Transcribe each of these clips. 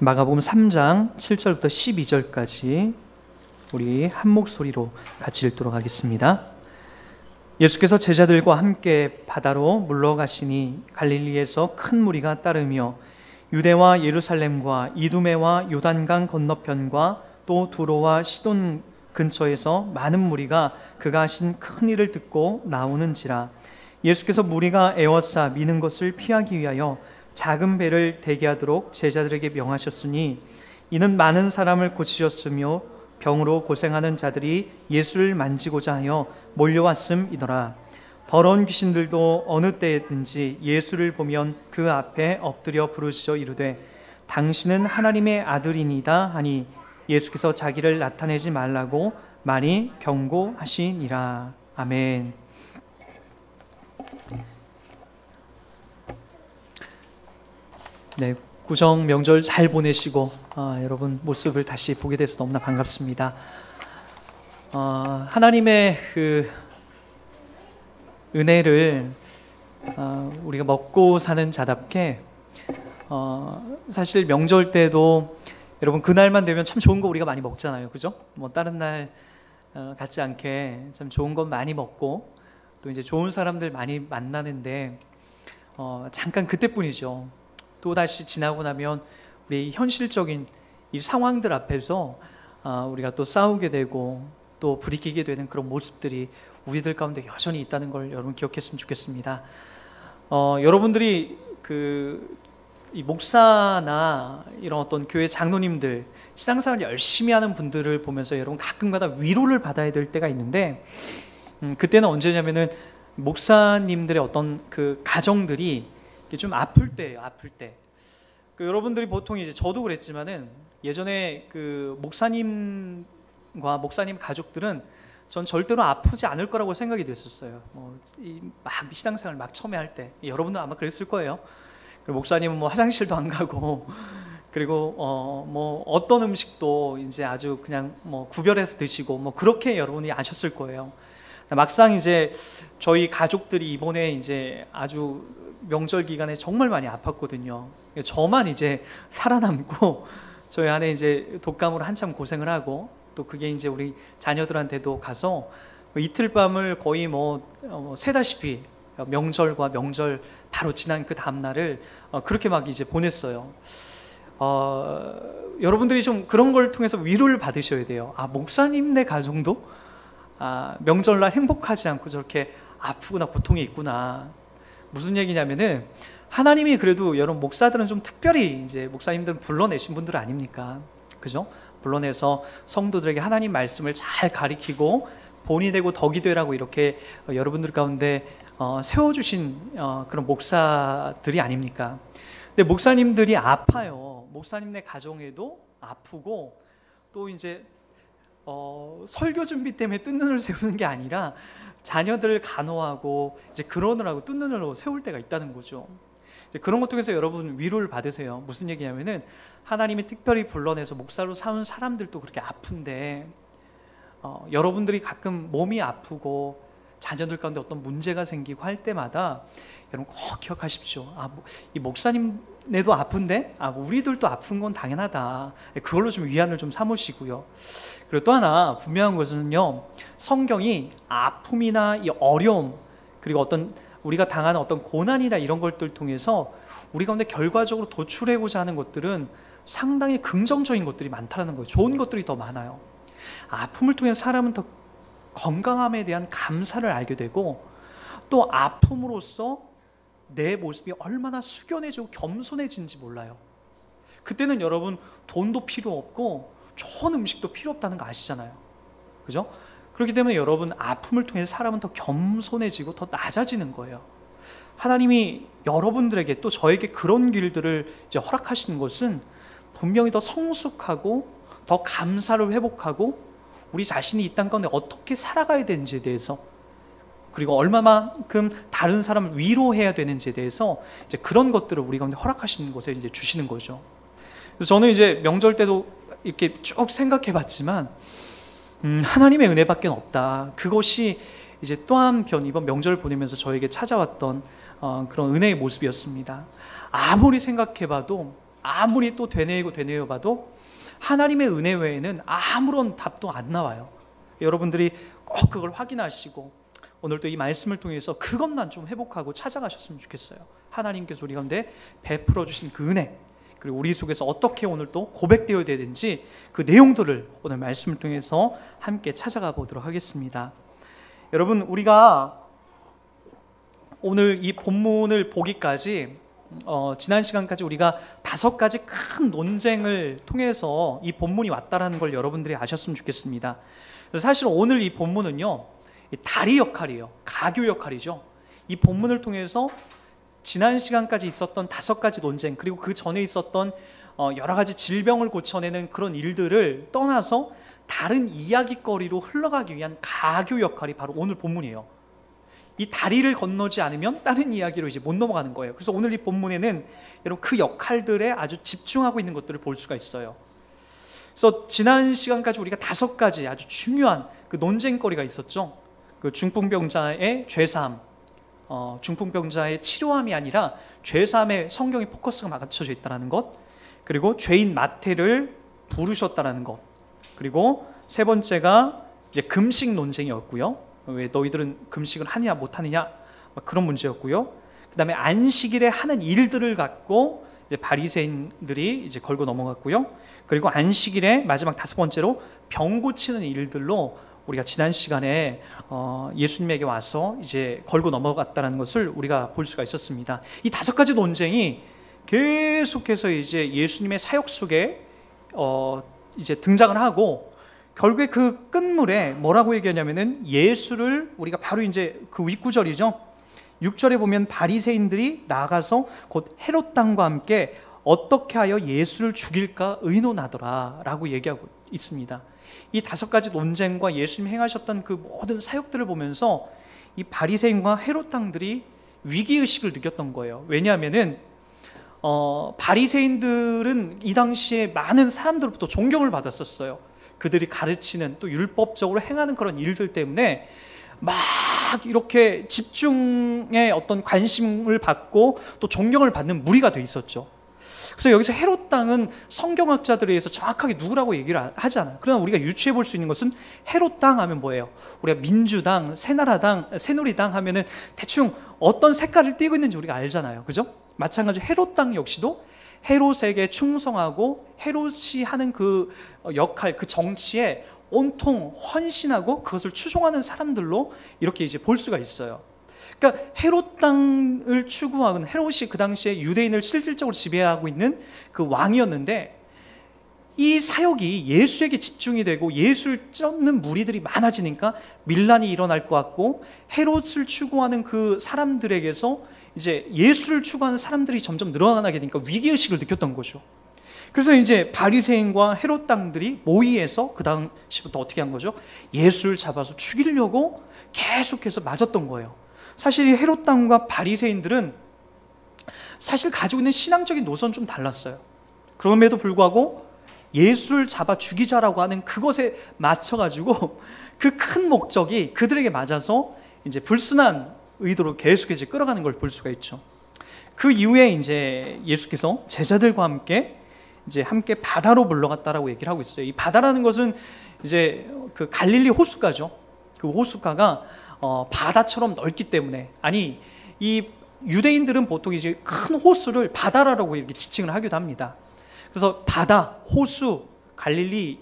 마가복음 3장 7절부터 12절까지 우리 한 목소리로 같이 읽도록 하겠습니다. 예수께서 제자들과 함께 바다로 물러가시니 갈릴리에서 큰 무리가 따르며 유대와 예루살렘과 이두메와 요단강 건너편과 또 두로와 시돈 근처에서 많은 무리가 그가 하신 큰 일을 듣고 나오는지라. 예수께서 무리가 에워싸 미는 것을 피하기 위하여 작은 배를 대기하도록 제자들에게 명하셨으니 이는 많은 사람을 고치셨으며 병으로 고생하는 자들이 예수를 만지고자 하여 몰려왔음이더라. 더러운 귀신들도 어느 때든지 예수를 보면 그 앞에 엎드려 부르짖어 이르되 당신은 하나님의 아들이니다 하니 예수께서 자기를 나타내지 말라고 많이 경고하시니라. 아멘. 네, 구정 명절 잘 보내시고 여러분 모습을 다시 보게 돼서 너무나 반갑습니다. 하나님의 그 은혜를 우리가 먹고 사는 자답게 사실 명절 때도 여러분 그날만 되면 참 좋은 거 우리가 많이 먹잖아요, 그죠? 뭐 다른 날 같지 않게 참 좋은 건 많이 먹고 또 이제 좋은 사람들 많이 만나는데 잠깐 그때뿐이죠. 또 다시 지나고 나면 우리 현실적인 이 상황들 앞에서 우리가 또 싸우게 되고 또 부딪히게 되는 그런 모습들이 우리들 가운데 여전히 있다는 걸 여러분 기억했으면 좋겠습니다. 여러분들이 이 목사나 이런 어떤 교회 장로님들 신앙생활 열심히 하는 분들을 보면서 여러분 가끔가다 위로를 받아야 될 때가 있는데 그때는 언제냐면은 목사님들의 어떤 그 가정들이 좀 아플 때예요. 아플 때. 여러분들이 보통 이제 저도 그랬지만은 예전에 그 목사님과 목사님 가족들은 전 절대로 아프지 않을 거라고 생각이 됐었어요. 막 신앙생활 막 처음에 할 때 여러분도 아마 그랬을 거예요. 목사님은 뭐 화장실도 안 가고 그리고 뭐 어떤 음식도 이제 아주 그냥 뭐 구별해서 드시고 뭐 그렇게 여러분이 아셨을 거예요. 막상 이제 저희 가족들이 이번에 이제 아주 명절 기간에 정말 많이 아팠거든요. 저만 이제 살아남고 저희 안에 이제 독감으로 한참 고생을 하고 또 그게 이제 우리 자녀들한테도 가서 이틀 밤을 거의 새다시피 명절과 명절 바로 지난 그 다음 날을 그렇게 막 이제 보냈어요. 여러분들이 좀 그런 걸 통해서 위로를 받으셔야 돼요. 목사님네 가정도 명절날 행복하지 않고 저렇게 아프구나, 고통이 있구나. 무슨 얘기냐면은 하나님이 그래도 여러분 목사들은 좀 특별히 이제 목사님들은 불러내신 분들 아닙니까? 그죠? 불러내서 성도들에게 하나님 말씀을 잘 가리키고 본이 되고 덕이 되라고 이렇게 여러분들 가운데 세워주신 그런 목사들이 아닙니까? 근데 목사님들이 아파요. 목사님네 가정에도 아프고 또 이제 설교 준비 때문에 뜬 눈을 세우는 게 아니라 자녀들을 간호하고 이제 그러느라고 뜬 눈을 세울 때가 있다는 거죠. 그런 것 통해서 여러분 위로를 받으세요. 무슨 얘기냐면은 하나님이 특별히 불러내서 목사로 세운 사람들도 그렇게 아픈데 여러분들이 가끔 몸이 아프고 자녀들 가운데 어떤 문제가 생기고 할 때마다 여러분 꼭 기억하십시오. 이 목사님네도 아픈데 우리들도 아픈 건 당연하다. 그걸로 좀 위안을 좀 삼으시고요. 그리고 또 하나 분명한 것은요, 성경이 아픔이나 이 어려움 그리고 어떤 우리가 당하는 어떤 고난이나 이런 것들 통해서 우리 가운데 결과적으로 도출하고자 하는 것들은 상당히 긍정적인 것들이 많다는 거예요. 좋은 것들이 더 많아요. 아픔을 통해 사람은 더 건강함에 대한 감사를 알게 되고 또 아픔으로써 내 모습이 얼마나 숙연해지고 겸손해진지 몰라요. 그때는 여러분 돈도 필요 없고 좋은 음식도 필요 없다는 거 아시잖아요. 그죠? 그렇기 때문에 여러분 아픔을 통해 사람은 더 겸손해지고 더 낮아지는 거예요. 하나님이 여러분들에게 또 저에게 그런 길들을 이제 허락하시는 것은 분명히 더 성숙하고 더 감사를 회복하고 우리 자신이 이 땅 가운데 어떻게 살아가야 되는지에 대해서 그리고 얼마만큼 다른 사람을 위로해야 되는지에 대해서 이제 그런 것들을 우리 가운데 허락하시는 것에 이제 주시는 거죠. 그래서 저는 이제 명절 때도 이렇게 쭉 생각해 봤지만 하나님의 은혜밖에 없다. 그것이 이제 또 한편 이번 명절을 보내면서 저에게 찾아왔던 그런 은혜의 모습이었습니다. 아무리 생각해 봐도 아무리 또 되뇌어 봐도 하나님의 은혜 외에는 아무런 답도 안 나와요. 여러분들이 꼭 그걸 확인하시고 오늘도 이 말씀을 통해서 그것만 좀 회복하고 찾아가셨으면 좋겠어요. 하나님께서 우리 가운데 베풀어 주신 그 은혜, 그리고 우리 속에서 어떻게 오늘 또 고백되어야 되는지 그 내용들을 오늘 말씀을 통해서 함께 찾아가 보도록 하겠습니다. 여러분, 우리가 오늘 이 본문을 보기까지 지난 시간까지 우리가 5가지 큰 논쟁을 통해서 이 본문이 왔다라는 걸 여러분들이 아셨으면 좋겠습니다. 그래서 사실 오늘 이 본문은요, 다리 역할이에요. 가교 역할이죠. 이 본문을 통해서 지난 시간까지 있었던 5가지 논쟁, 그리고 그 전에 있었던 여러 가지 질병을 고쳐내는 그런 일들을 떠나서 다른 이야기거리로 흘러가기 위한 가교 역할이 바로 오늘 본문이에요. 이 다리를 건너지 않으면 다른 이야기로 이제 못 넘어가는 거예요. 그래서 오늘 이 본문에는 여러분 그 역할들에 아주 집중하고 있는 것들을 볼 수가 있어요. 그래서 지난 시간까지 우리가 5가지 아주 중요한 그 논쟁거리가 있었죠. 그 중풍병자의 죄사함, 중풍병자의 치료함이 아니라 죄사함에 성경의 포커스가 맞춰져 있다는 것, 그리고 죄인 마태를 부르셨다는 것, 그리고 3번째가 이제 금식 논쟁이었고요. 왜 너희들은 금식을 하느냐 못하느냐 그런 문제였고요. 그 다음에 안식일에 하는 일들을 갖고 이제 바리새인들이 이제 걸고 넘어갔고요. 그리고 안식일에 마지막 5번째로 병 고치는 일들로 우리가 지난 시간에 예수님에게 와서 이제 걸고 넘어갔다는 것을 우리가 볼 수가 있었습니다. 이 5가지 논쟁이 계속해서 이제 예수님의 사역 속에 이제 등장을 하고, 결국에 그 끝물에 뭐라고 얘기하냐면은 예수를 우리가 바로 이제 그 윗구절이죠. 6절에 보면 바리새인들이 나가서 곧 헤롯 당과 함께 어떻게 하여 예수를 죽일까 의논하더라 라고 얘기하고 있습니다. 이 5가지 논쟁과 예수님이 행하셨던 그 모든 사역들을 보면서 이 바리새인과 헤롯 당들이 위기의식을 느꼈던 거예요. 왜냐하면은 바리새인들은 이 당시에 많은 사람들로부터 존경을 받았었어요. 그들이 가르치는 또 율법적으로 행하는 그런 일들 때문에 막 이렇게 집중의 어떤 관심을 받고 또 존경을 받는 무리가 돼 있었죠. 그래서 여기서 헤롯 당은 성경학자들에 의해서 정확하게 누구라고 얘기를 하지 않아요. 그러나 우리가 유추해 볼 수 있는 것은 헤롯 당 하면 뭐예요? 우리가 민주당, 새나라당, 새누리당 하면은 대충 어떤 색깔을 띠고 있는지 우리가 알잖아요. 그죠? 마찬가지로 헤롯 당 역시도 헤롯에게 충성하고 헤롯이 하는 그 역할, 그 정치에 온통 헌신하고 그것을 추종하는 사람들로 이렇게 이제 볼 수가 있어요. 그러니까 헤롯 당을 추구하는, 헤롯이 그 당시에 유대인을 실질적으로 지배하고 있는 그 왕이었는데, 이 사역이 예수에게 집중이 되고 예수를 쫓는 무리들이 많아지니까 밀란이 일어날 것 같고, 헤롯을 추구하는 그 사람들에게서 이제 예수를 추구하는 사람들이 점점 늘어나게 되니까 위기의식을 느꼈던 거죠. 그래서 이제 바리새인과 헤롯 당들이 모의해서 그 당시부터 어떻게 한 거죠? 예수를 잡아서 죽이려고 계속해서 맞았던 거예요. 사실 이 헤롯 당과 바리새인들은 사실 가지고 있는 신앙적인 노선은 좀 달랐어요. 그럼에도 불구하고 예수를 잡아 죽이자라고 하는 그것에 맞춰가지고 그 큰 목적이 그들에게 맞아서 이제 불순한 의도로 계속해서 끌어가는 걸 볼 수가 있죠. 그 이후에 이제 예수께서 제자들과 함께 바다로 물러갔다라고 얘기를 하고 있어요. 이 바다라는 것은 이제 그 갈릴리 호숫가죠. 그 호숫가가 바다처럼 넓기 때문에, 아니 이 유대인들은 보통 이제 큰 호수를 바다라고 이렇게 지칭을 하기도 합니다. 그래서 바다, 호수, 갈릴리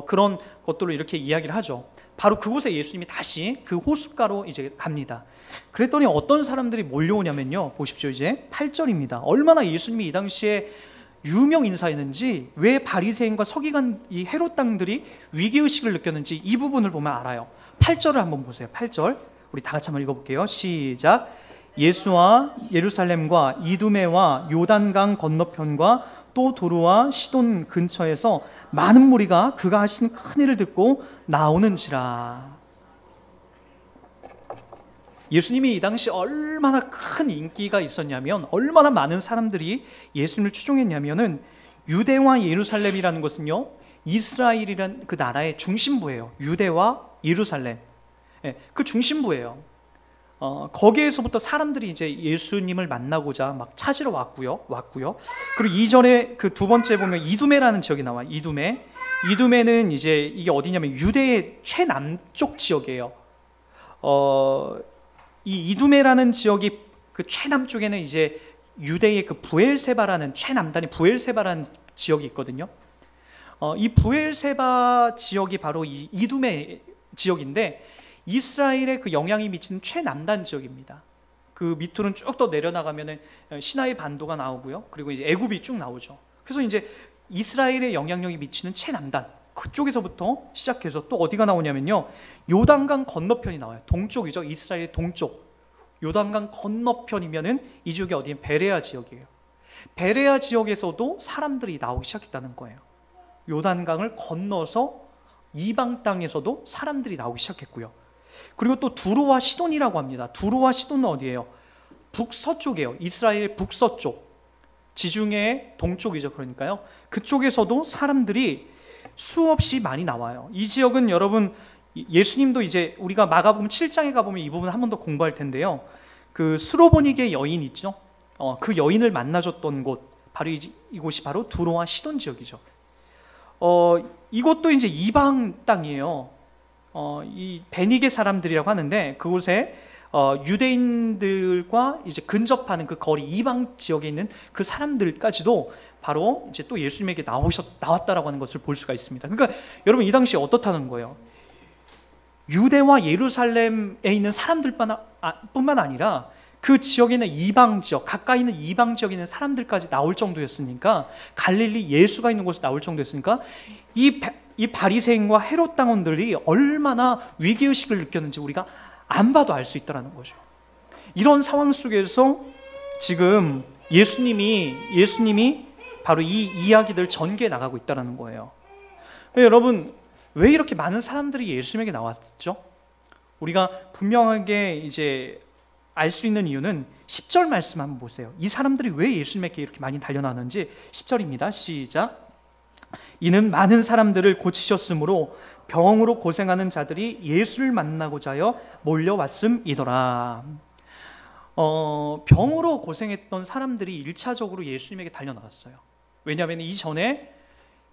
그런 것들로 이렇게 이야기를 하죠. 바로 그곳에 예수님이 다시 그 호숫가로 이제 갑니다. 그랬더니 어떤 사람들이 몰려오냐면요, 보십시오. 이제 8절입니다. 얼마나 예수님이 이 당시에 유명 인사였는지, 왜 바리새인과 서기관 이 헤롯 당들이 위기의식을 느꼈는지 이 부분을 보면 알아요. 8절을 한번 보세요. 8절 우리 다 같이 한번 읽어볼게요. 시작. 예수와 예루살렘과 이두메와 요단강 건너편과 또 도루와 시돈 근처에서 많은 무리가 그가 하신 큰 일을 듣고 나오는지라. 예수님이 이 당시 얼마나 큰 인기가 있었냐면, 얼마나 많은 사람들이 예수님을 추종했냐면은, 유대와 예루살렘이라는 것은요, 이스라엘이란 그 나라의 중심부예요. 유대와 예루살렘, 그 중심부예요. 거기에서부터 사람들이 이제 예수님을 만나고자 막 찾으러 왔고요. 그리고 이전에 그 두 번째 보면 이두메라는 지역이 나와요. 이두메는 이제 이게 어디냐면 유대의 최남쪽 지역이에요. 이 이두메라는 지역이 그 최남쪽에는 이제 유대의 그 부엘세바라는 최남단이 부엘세바라는 지역이 있거든요. 이 부엘세바 지역이 바로 이 이두메 지역인데 이스라엘의 그 영향이 미치는 최남단 지역입니다. 그 밑으로는 쭉 더 내려나가면은 시나이 반도가 나오고요. 그리고 이제 애굽이 쭉 나오죠. 그래서 이제 이스라엘의 영향력이 미치는 최남단 그쪽에서부터 시작해서 또 어디가 나오냐면요. 요단강 건너편이 나와요. 동쪽이죠. 이스라엘의 동쪽. 요단강 건너편이면은 이 지역이 어디에 베레아 지역이에요. 베레아 지역에서도 사람들이 나오기 시작했다는 거예요. 요단강을 건너서 이방 땅에서도 사람들이 나오기 시작했고요. 그리고 또 두로와 시돈이라고 합니다. 두로와 시돈은 어디예요? 북서쪽이에요. 이스라엘 북서쪽. 지중해 동쪽이죠. 그러니까요. 그쪽에서도 사람들이 수없이 많이 나와요. 이 지역은 여러분 예수님도 이제 우리가 마가복음 7장에 가보면 이 부분 한 번 더 공부할 텐데요. 그 스로보니게 여인 있죠. 그 여인을 만나줬던 곳 바로 이곳이 바로 두로와 시돈 지역이죠. 이곳도 이제 이방 땅이에요. 이 베니게 사람들이라고 하는데 그곳에 유대인들과 이제 근접하는 그 거리 이방 지역에 있는 그 사람들까지도 바로 이제 또 예수님에게 나왔다라고 하는 것을 볼 수가 있습니다. 그러니까 여러분 이 당시에 어떻다는 거예요? 유대와 예루살렘에 있는 사람들뿐만 아니라 그 지역에 있는 이방 지역, 가까이 있는 이방 지역에 있는 사람들까지 나올 정도였으니까, 갈릴리 예수가 있는 곳에 나올 정도였으니까 이 바리새인과 헤롯 당원들이 얼마나 위기의식을 느꼈는지 우리가 안 봐도 알 수 있다는 거죠. 이런 상황 속에서 지금 예수님이 바로 이 이야기들 전개해 나가고 있다는 거예요. 여러분 왜 이렇게 많은 사람들이 예수님에게 나왔죠? 우리가 분명하게 이제 알 수 있는 이유는 10절 말씀 한번 보세요. 이 사람들이 왜 예수님에게 이렇게 많이 달려나왔는지 10절입니다. 시작. 이는 많은 사람들을 고치셨으므로 병으로 고생하는 자들이 예수를 만나고자 하여 몰려왔음이더라. 병으로 고생했던 사람들이 1차적으로 예수님에게 달려나왔어요. 왜냐하면 이전에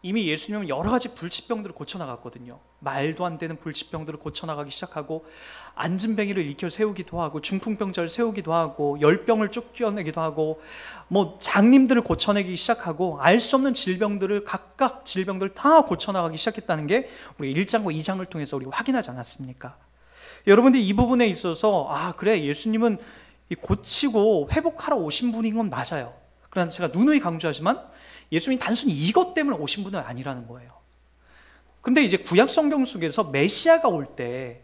이미 예수님은 여러 가지 불치병들을 고쳐나갔거든요. 말도 안 되는 불치병들을 고쳐나가기 시작하고 안진뱅이를 일으켜 세우기도 하고 중풍병자를 세우기도 하고 열병을 쫓겨내기도 하고 뭐 장님들을 고쳐내기 시작하고 알 수 없는 질병들을 각각 질병들을 다 고쳐나가기 시작했다는 게 우리 1장과 2장을 통해서 우리가 확인하지 않았습니까? 여러분들 이 부분에 있어서 그래 예수님은 고치고 회복하러 오신 분인 건 맞아요. 그러나 제가 누누이 강조하지만 예수님이 단순히 이것 때문에 오신 분은 아니라는 거예요. 근데 이제 구약 성경 속에서 메시아가 올 때,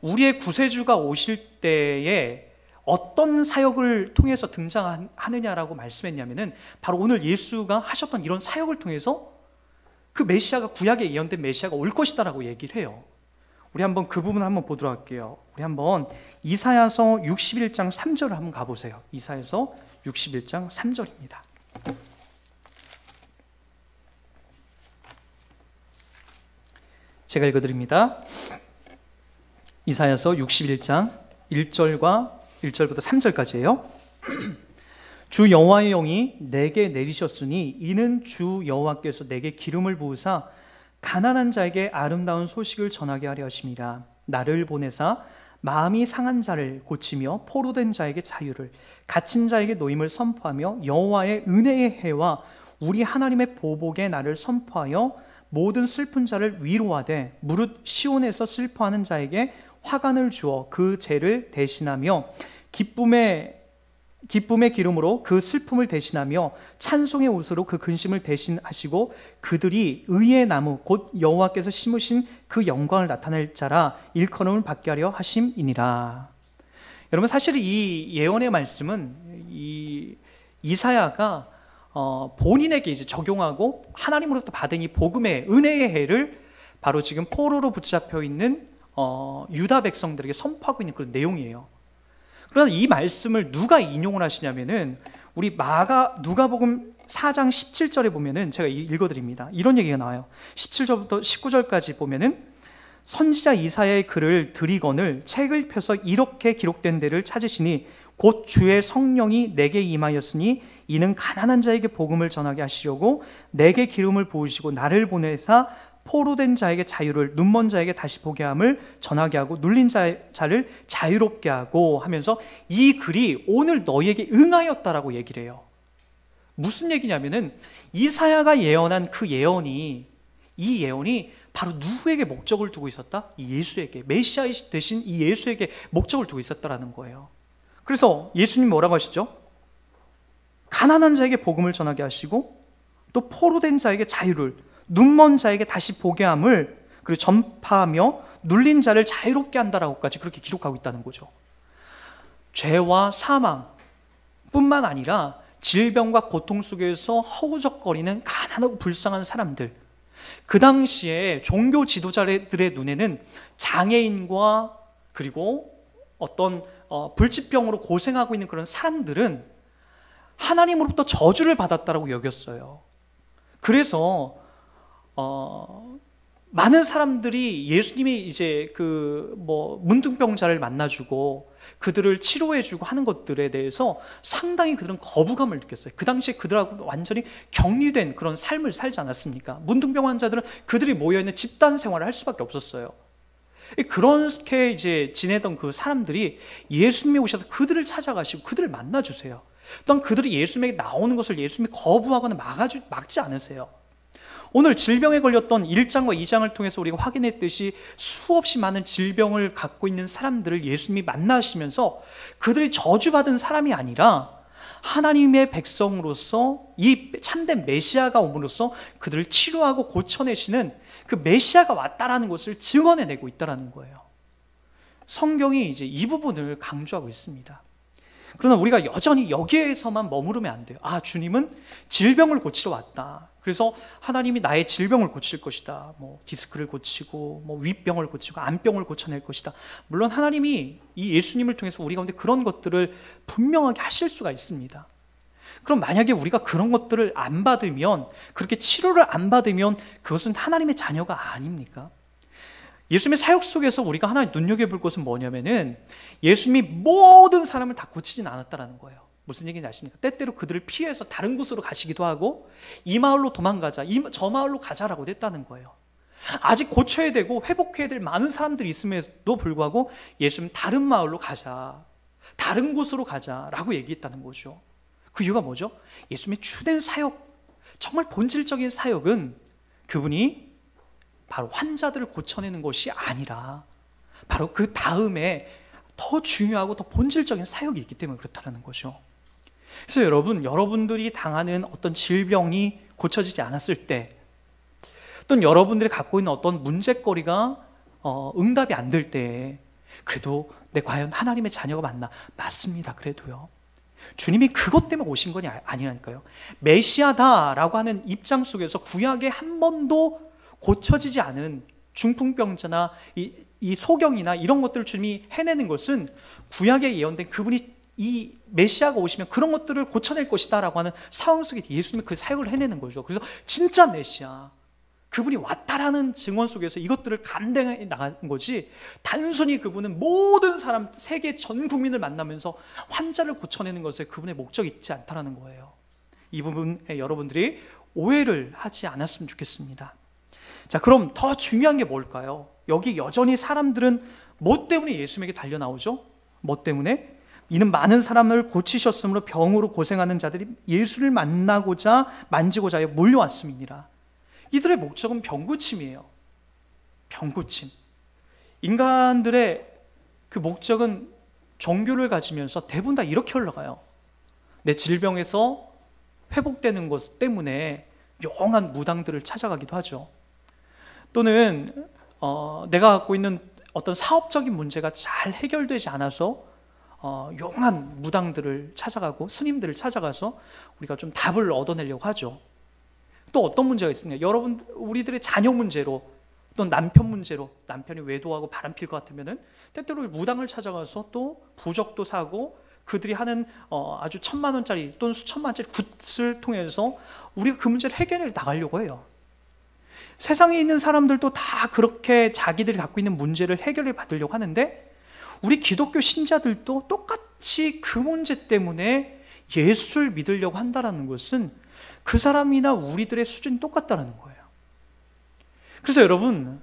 우리의 구세주가 오실 때에 어떤 사역을 통해서 등장하느냐라고 말씀했냐면은 바로 오늘 예수가 하셨던 이런 사역을 통해서 그 메시아가, 구약에 예언된 메시아가 올 것이다라고 얘기를 해요. 우리 한번 그 부분을 한번 보도록 할게요. 우리 한번 이사야서 61장 3절을 한번 가보세요. 이사야서 61장 3절입니다. 제가 읽어드립니다. 이사야서 61장 1절부터 3절까지예요. 주 여호와의 영이 내게 내리셨으니 이는 주 여호와께서 내게 기름을 부으사 가난한 자에게 아름다운 소식을 전하게 하려 하심이라. 나를 보내사 마음이 상한 자를 고치며 포로된 자에게 자유를, 갇힌 자에게 노임을 선포하며 여호와의 은혜의 해와 우리 하나님의 보복의 날을 선포하여 모든 슬픈 자를 위로하되 무릇 시온에서 슬퍼하는 자에게 화관을 주어 그 죄를 대신하며 기쁨의 기름으로 그 슬픔을 대신하며 찬송의 옷으로 그 근심을 대신하시고 그들이 의의 나무 곧 여호와께서 심으신 그 영광을 나타낼 자라 일컬음을 받게 하려 하심이니라. 여러분 사실 이 예언의 말씀은 이사야가 본인에게 이제 적용하고 하나님으로부터 받은 이 복음의 은혜의 해를 바로 지금 포로로 붙잡혀 있는 유다 백성들에게 선포하고 있는 그런 내용이에요. 그러나 이 말씀을 누가 인용을 하시냐면은 우리 누가복음 4장 17절에 보면은 제가 읽어드립니다. 이런 얘기가 나와요. 17절부터 19절까지 보면은 선지자 이사야의 글을 들이거늘 책을 펴서 이렇게 기록된 데를 찾으시니 곧 주의 성령이 내게 임하였으니 이는 가난한 자에게 복음을 전하게 하시려고 내게 기름을 부으시고 나를 보내사 포로된 자에게 자유를, 눈먼 자에게 다시 보게 함을 전하게 하고 눌린 자를 자유롭게 하고 하면서 이 글이 오늘 너희에게 응하였다라고 얘기를 해요. 무슨 얘기냐면은 이사야가 예언한 그 예언이, 이 예언이 바로 누구에게 목적을 두고 있었다? 이 예수에게, 메시아 대신 이 예수에게 목적을 두고 있었다라는 거예요. 그래서 예수님 뭐라고 하시죠? 가난한 자에게 복음을 전하게 하시고 또 포로된 자에게 자유를, 눈먼 자에게 다시 보게 함을 그리고 전파하며 눌린 자를 자유롭게 한다라고까지 그렇게 기록하고 있다는 거죠. 죄와 사망 뿐만 아니라 질병과 고통 속에서 허우적거리는 가난하고 불쌍한 사람들, 그 당시에 종교 지도자들의 눈에는 장애인과 그리고 어떤 불치병으로 고생하고 있는 그런 사람들은 하나님으로부터 저주를 받았다라고 여겼어요. 그래서 많은 사람들이 예수님이 이제 문둥병자를 만나주고 그들을 치료해주고 하는 것들에 대해서 상당히 그들은 거부감을 느꼈어요. 그 당시에 그들하고 완전히 격리된 그런 삶을 살지 않았습니까? 문둥병 환자들은 그들이 모여있는 집단 생활을 할 수밖에 없었어요. 그렇게 이제 지내던 그 사람들이 예수님이 오셔서 그들을 찾아가시고 그들을 만나주세요. 또한 그들이 예수님에게 나오는 것을 예수님이 거부하거나 막지 않으세요. 오늘 질병에 걸렸던 1장과 2장을 통해서 우리가 확인했듯이 수없이 많은 질병을 갖고 있는 사람들을 예수님이 만나시면서 그들이 저주받은 사람이 아니라 하나님의 백성으로서 이 참된 메시아가 옴으로써 그들을 치료하고 고쳐내시는 그 메시아가 왔다라는 것을 증언해내고 있다라는 거예요. 성경이 이제 이 부분을 강조하고 있습니다. 그러나 우리가 여전히 여기에서만 머무르면 안 돼요. 아, 주님은 질병을 고치러 왔다. 그래서 하나님이 나의 질병을 고칠 것이다. 디스크를 고치고 위병을 고치고 암병을 고쳐낼 것이다. 물론 하나님이 이 예수님을 통해서 우리 가운데 그런 것들을 분명하게 하실 수가 있습니다. 그럼 만약에 우리가 그런 것들을 안 받으면, 그렇게 치료를 안 받으면 그것은 하나님의 자녀가 아닙니까? 예수님의 사역 속에서 우리가 하나 눈여겨볼 것은 뭐냐면은 예수님이 모든 사람을 다 고치진 않았다라는 거예요. 무슨 얘기인지 아십니까? 때때로 그들을 피해서 다른 곳으로 가시기도 하고 이 마을로 도망가자, 저 마을로 가자라고 했다는 거예요. 아직 고쳐야 되고 회복해야 될 많은 사람들이 있음에도 불구하고 예수님 다른 마을로 가자, 다른 곳으로 가자라고 얘기했다는 거죠. 그 이유가 뭐죠? 예수님의 주된 사역, 정말 본질적인 사역은 그분이 바로 환자들을 고쳐내는 것이 아니라 바로 그 다음에 더 중요하고 더 본질적인 사역이 있기 때문에 그렇다는 거죠. 그래서 여러분들이 당하는 어떤 질병이 고쳐지지 않았을 때, 또는 여러분들이 갖고 있는 어떤 문제거리가 응답이 안 될 때, 그래도 내 과연 하나님의 자녀가 맞나? 맞습니다. 그래도요. 주님이 그것 때문에 오신 건 아니라니까요. 메시아다라고 하는 입장 속에서 구약에 한 번도 고쳐지지 않은 중풍병자나 이 소경이나 이런 것들을 주님이 해내는 것은 구약에 예언된 그분이 이 메시아가 오시면 그런 것들을 고쳐낼 것이다 라고 하는 상황 속에 예수님이 그 사역을 해내는 거죠. 그래서 진짜 메시아, 그분이 왔다라는 증언 속에서 이것들을 감당해 나가는 거지, 단순히 그분은 모든 사람, 세계 전 국민을 만나면서 환자를 고쳐내는 것에 그분의 목적이 있지 않다라는 거예요. 이 부분에 여러분들이 오해를 하지 않았으면 좋겠습니다. 자, 그럼 더 중요한 게 뭘까요? 여기 여전히 사람들은 뭐 때문에 예수님에게 달려 나오죠? 뭐 때문에? 이는 많은 사람을 고치셨으므로 병으로 고생하는 자들이 예수를 만나고자 만지고자 하여 몰려왔음이니라. 이들의 목적은 병고침이에요. 병고침. 인간들의 그 목적은 종교를 가지면서 대부분 다 이렇게 흘러가요. 내 질병에서 회복되는 것 때문에 용한 무당들을 찾아가기도 하죠. 또는 내가 갖고 있는 어떤 사업적인 문제가 잘 해결되지 않아서 용한 무당들을 찾아가고 스님들을 찾아가서 우리가 좀 답을 얻어내려고 하죠. 또 어떤 문제가 있습니까? 우리들의 자녀 문제로, 또 남편 문제로, 남편이 외도하고 바람필 것 같으면은 때때로 무당을 찾아가서 또 부적도 사고 그들이 하는 아주 1,000만 원짜리 또는 수천만 원짜리 굿을 통해서 우리가 그 문제를 해결해 나가려고 해요. 세상에 있는 사람들도 다 그렇게 자기들이 갖고 있는 문제를 해결해 받으려고 하는데, 우리 기독교 신자들도 똑같이 그 문제 때문에 예수를 믿으려고 한다는 것은 그 사람이나 우리들의 수준이 똑같다는 거예요. 그래서 여러분,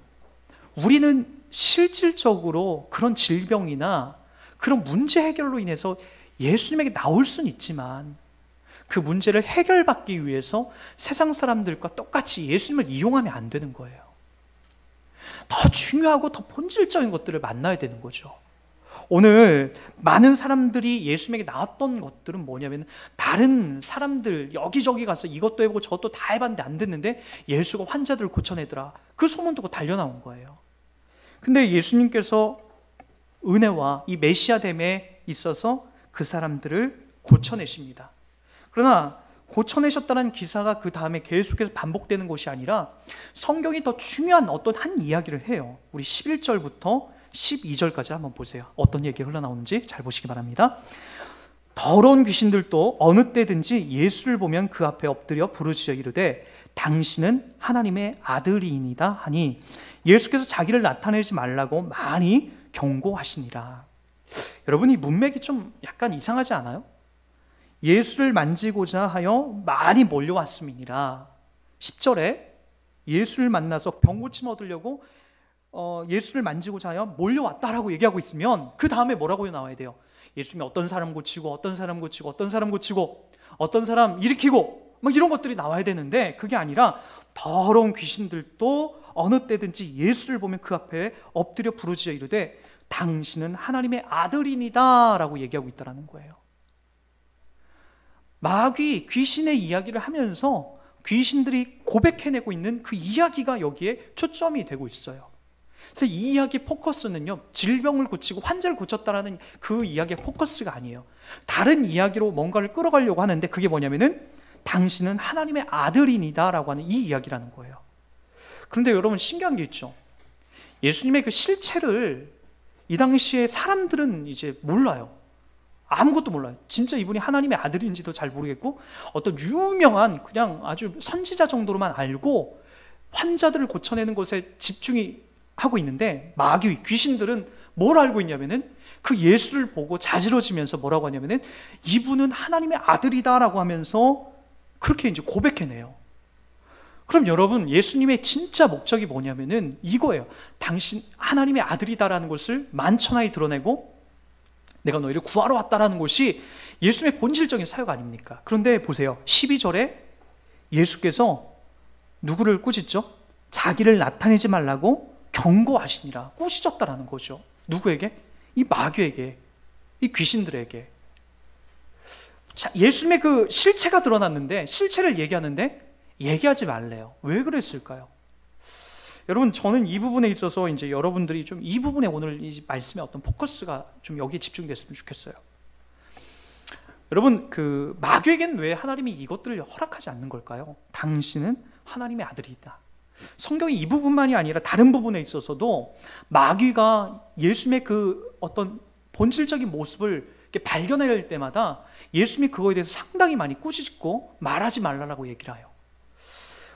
우리는 실질적으로 그런 질병이나 그런 문제 해결로 인해서 예수님에게 나올 수는 있지만, 그 문제를 해결받기 위해서 세상 사람들과 똑같이 예수님을 이용하면 안 되는 거예요. 더 중요하고 더 본질적인 것들을 만나야 되는 거죠. 오늘 많은 사람들이 예수님에게 나왔던 것들은 뭐냐면, 다른 사람들 여기저기 가서 이것도 해보고 저것도 다 해봤는데 안 됐는데 예수가 환자들을 고쳐내더라, 그 소문 듣고 달려나온 거예요. 근데 예수님께서 은혜와 이 메시아됨에 있어서 그 사람들을 고쳐내십니다. 그러나 고쳐내셨다는 기사가 그 다음에 계속해서 반복되는 것이 아니라, 성경이 더 중요한 어떤 한 이야기를 해요. 우리 11절부터 12절까지 한번 보세요. 어떤 얘기가 흘러나오는지 잘 보시기 바랍니다. 더러운 귀신들도 어느 때든지 예수를 보면 그 앞에 엎드려 부르짖어 이르되 당신은 하나님의 아들이니이다 하니, 예수께서 자기를 나타내지 말라고 많이 경고하시니라. 여러분, 이 문맥이 좀 약간 이상하지 않아요? 예수를 만지고자 하여 많이 몰려왔음이니라. 10절에 예수를 만나서 병 고침 얻으려고 예수를 만지고자 하여 몰려왔다라고 얘기하고 있으면, 그 다음에 뭐라고 나와야 돼요? 예수님이 어떤 사람 고치고 어떤 사람 고치고 어떤 사람 고치고 어떤 사람 일으키고 막 이런 것들이 나와야 되는데, 그게 아니라 더러운 귀신들도 어느 때든지 예수를 보면 그 앞에 엎드려 부르짖어 이르되 당신은 하나님의 아들이니다 라고 얘기하고 있다는 거예요. 마귀, 귀신의 이야기를 하면서 귀신들이 고백해내고 있는 그 이야기가 여기에 초점이 되고 있어요. 그래서 이 이야기의 포커스는요, 질병을 고치고 환자를 고쳤다라는 그 이야기의 포커스가 아니에요. 다른 이야기로 뭔가를 끌어가려고 하는데, 그게 뭐냐면은 당신은 하나님의 아들이니다 라고 하는 이 이야기라는 거예요. 그런데 여러분, 신기한 게 있죠. 예수님의 그 실체를 이 당시에 사람들은 이제 몰라요. 아무것도 몰라요. 진짜 이분이 하나님의 아들인지도 잘 모르겠고, 어떤 유명한 그냥 아주 선지자 정도로만 알고 환자들을 고쳐내는 것에 집중이 하고 있는데, 마귀, 귀신들은 뭘 알고 있냐면은 그 예수를 보고 자지러지면서 뭐라고 하냐면은 이분은 하나님의 아들이다라고 하면서 그렇게 이제 고백해내요. 그럼 여러분, 예수님의 진짜 목적이 뭐냐면은 이거예요. 당신 하나님의 아들이다라는 것을 만천하에 드러내고 내가 너희를 구하러 왔다라는 것이 예수님의 본질적인 사역 아닙니까? 그런데 보세요. 12절에 예수께서 누구를 꾸짖죠? 자기를 나타내지 말라고 경고하시니라. 꾸짖었다라는 거죠. 누구에게? 이 마귀에게, 이 귀신들에게. 자, 예수님의 그 실체가 드러났는데, 실체를 얘기하는데 얘기하지 말래요. 왜 그랬을까요? 여러분, 저는 이 부분에 있어서 이제 여러분들이 좀 이 부분에 오늘 이 말씀의 어떤 포커스가 좀 여기에 집중됐으면 좋겠어요. 여러분, 그 마귀에게는 왜 하나님이 이것들을 허락하지 않는 걸까요? 당신은 하나님의 아들이다. 성경이 이 부분만이 아니라 다른 부분에 있어서도 마귀가 예수님의 그 어떤 본질적인 모습을 이렇게 발견할 때마다 예수님이 그거에 대해서 상당히 많이 꾸짖고 말하지 말라라고 얘기를 해요.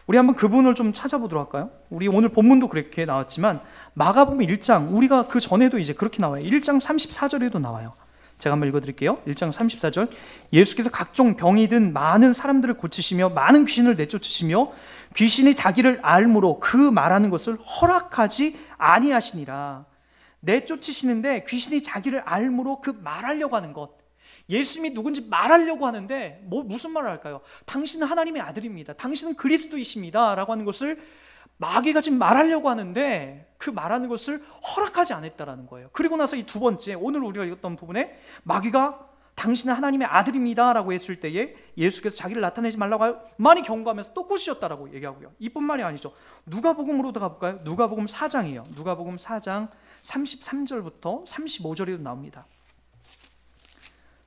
우리 한번 그 부분을 좀 찾아보도록 할까요? 우리 오늘 본문도 그렇게 나왔지만 마가복음 1장, 우리가 그 전에도 이제 그렇게 나와요. 1장 34절에도 나와요. 제가 한번 읽어드릴게요. 1장 34절. 예수께서 각종 병이 든 많은 사람들을 고치시며 많은 귀신을 내쫓으시며 귀신이 자기를 알므로 그 말하는 것을 허락하지 아니하시니라. 내쫓으시는데 귀신이 자기를 알므로 그 말하려고 하는 것, 예수님이 누군지 말하려고 하는데 무슨 말을 할까요? 당신은 하나님의 아들입니다, 당신은 그리스도이십니다 라고 하는 것을 마귀가 지금 말하려고 하는데 그 말하는 것을 허락하지 않았다라는 거예요. 그리고 나서 이 두 번째, 오늘 우리가 읽었던 부분에 마귀가 당신은 하나님의 아들입니다 라고 했을 때에 예수께서 자기를 나타내지 말라고 많이 경고하면서 또 꾸짖었다라고 얘기하고요. 이뿐만이 아니죠. 누가복음으로도 가볼까요? 누가복음 4장이에요. 누가복음 4장 33절부터 35절에도 나옵니다.